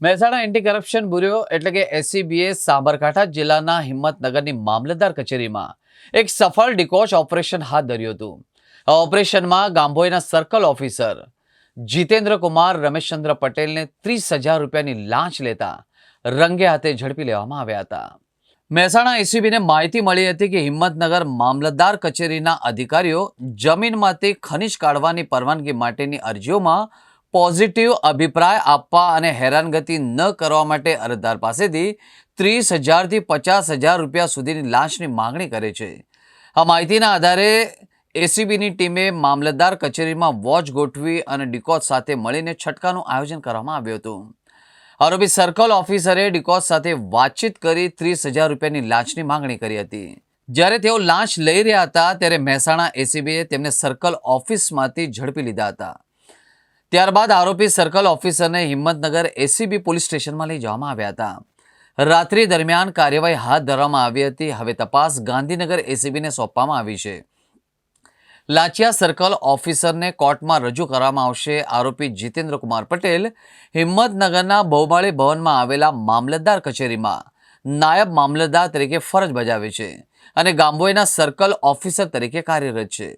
Mehsana anti corruption bureau એટલે કે એસીબીએ સાબરકાંઠા જિલ્લાના હિંમતનગરની મામલતદાર કચેરીમાં એક સફળ ડિકોચ ઓપરેશન હાથ ધર્યું હતું. આ ઓપરેશનમાં ગાંભોઈના સર્કલ ઓફિસર જીતેન્દ્ર કુમાર રમેશચંદ્ર પટેલને 30,000 રૂપિયાની લાંચ લેતા રંગે હાથે ઝડપી લેવામાં આવ્યા હતા. મહેસાણા એસીબીને માહિતી મળી હતી કે હિંમતનગર મામલતદાર કચેરીના અધિકારીઓ જમીનમાંથી ખનિજ કાઢવાની પરવાનગી માટેની અરજીઓમાં પોઝિટિવ અભિપ્રાય આપવા અને હેરાનગતિ ન કરવા માટે અરજદાર પાસેથી 30,000 થી 50,000 રૂપિયા સુધીની લાંચની માંગણી કરે છે. આ માહિતીના આધારે એસીબીની ટીમે મામલતદાર કચેરીમાં વોચ ગોઠવી અને ડિકોચ સાથે મળીને છટકાનું આયોજન કરવામાં આવ્યું હતું. આરોપી સર્કલ ઓફિસરે ડિકોચ સાથે વાતચીત કરી 30,000 રૂપિયાની લાંચની માંગણી કરી હતી. જ્યારે તેઓ લાંચ લઈ રહ્યા હતા ત્યારે મહેસાણા એસીબીએ તેમને સર્કલ ઓફિસમાંથી ઝડપી લીધા હતા. ત્યારબાદ આરોપી સર્કલ ઓફિસરને હિંમતનગર એસીબી પોલીસ સ્ટેશનમાં લઈ જવામાં આવ્યા હતા. રાત્રિ દરમિયાન કાર્યવાહી હાથ ધરવામાં આવી હતી. હવે તપાસ ગાંધીનગર એસીબીને સોંપવામાં આવી છે. લાંચિયા સર્કલ ઓફિસરને કોર્ટમાં રજૂ કરવામાં આવશે. આરોપી જીતેન્દ્ર કુમાર પટેલ હિંમતનગરના બહુમાળી ભવનમાં આવેલા મામલતદાર કચેરીમાં નાયબ મામલતદાર તરીકે ફરજ બજાવે છે અને ગાંભોઈના સર્કલ ઓફિસર તરીકે કાર્યરત છે.